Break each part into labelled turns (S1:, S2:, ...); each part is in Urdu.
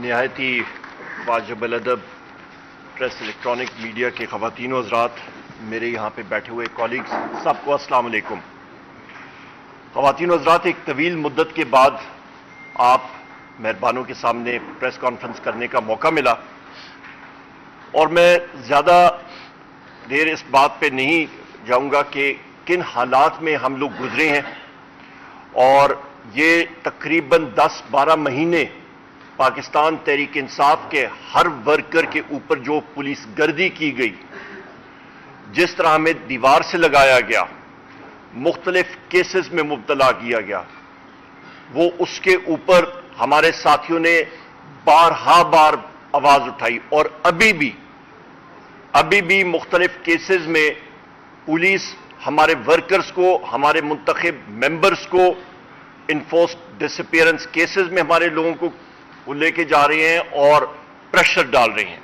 S1: نہایت ہی واجب الادب پریس الیکٹرانک میڈیا کے خواتین و حضرات، میرے یہاں پہ بیٹھے ہوئے کالیگز، سب کو السلام علیکم۔ خواتین و حضرات، ایک طویل مدت کے بعد آپ مہربانوں کے سامنے پریس کانفرنس کرنے کا موقع ملا، اور میں زیادہ دیر اس بات پہ نہیں جاؤں گا کہ کن حالات میں ہم لوگ گزرے ہیں، اور یہ تقریباً 10-12 مہینے پاکستان تحریک انصاف کے ہر ورکر کے اوپر جو پولیس گردی کی گئی، جس طرح ہمیں دیوار سے لگایا گیا، مختلف کیسز میں مبتلا کیا گیا، وہ اس کے اوپر ہمارے ساتھیوں نے بار آواز اٹھائی، اور ابھی بھی مختلف کیسز میں پولیس ہمارے ورکرز کو، ہمارے منتخب ممبرز کو انفورسڈ ڈس اپیئرنس کیسز میں ہمارے لوگوں کو وہ لے کے جا رہے ہیں اور پریشر ڈال رہے ہیں۔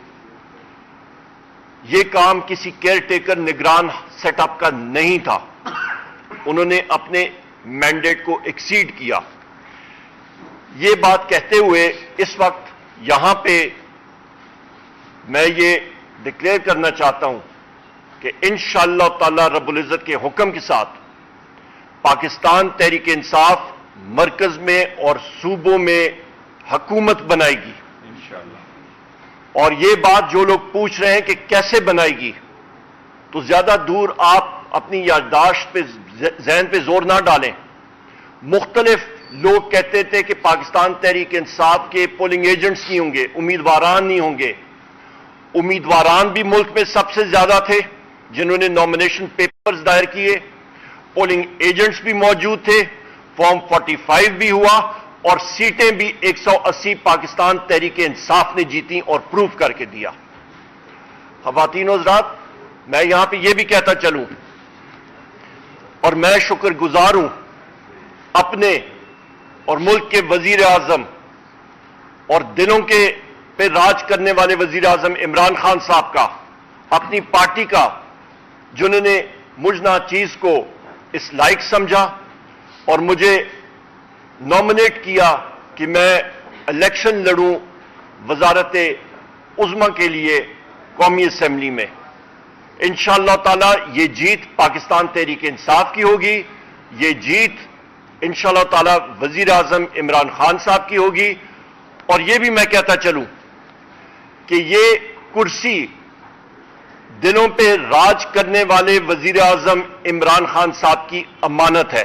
S1: یہ کام کسی کیئر ٹیکر نگران سیٹ اپ کا نہیں تھا، انہوں نے اپنے مینڈیٹ کو ایکسیڈ کیا۔ یہ بات کہتے ہوئے اس وقت یہاں پہ میں یہ ڈکلیئر کرنا چاہتا ہوں کہ انشاءاللہ تعالی رب العزت کے حکم کے ساتھ پاکستان تحریک انصاف مرکز میں اور صوبوں میں حکومت بنائے گی انشاءاللہ۔ اور یہ بات جو لوگ پوچھ رہے ہیں کہ کیسے بنائے گی، تو زیادہ دور آپ اپنی یادداشت پہ، ذہن پہ زور نہ ڈالیں۔ مختلف لوگ کہتے تھے کہ پاکستان تحریک انصاف کے پولنگ ایجنٹس نہیں ہوں گے، امیدواران نہیں ہوں گے۔ امیدواران بھی ملک میں سب سے زیادہ تھے جنہوں نے نامینیشن پیپرز دائر کیے، پولنگ ایجنٹس بھی موجود تھے، فارم 45 بھی ہوا، اور سیٹیں بھی 180 پاکستان تحریک انصاف نے جیتی اور پروف کر کے دیا۔ خواتین و حضرات، میں یہاں پہ یہ بھی کہتا چلوں، اور میں شکر گزار ہوں اپنے اور ملک کے وزیر اعظم اور دلوں کے پہ راج کرنے والے وزیر اعظم عمران خان صاحب کا، اپنی پارٹی کا، جنہوں نے مجھ ناچیز کو اس لائق سمجھا اور مجھے نامنیٹ کیا کہ میں الیکشن لڑوں وزارت عظمیٰ کے لیے قومی اسمبلی میں۔ انشاءاللہ تعالی یہ جیت پاکستان تحریک انصاف کی ہوگی، یہ جیت انشاءاللہ تعالی وزیر اعظم عمران خان صاحب کی ہوگی، اور یہ بھی میں کہتا چلوں کہ یہ کرسی دلوں پہ راج کرنے والے وزیر اعظم عمران خان صاحب کی امانت ہے۔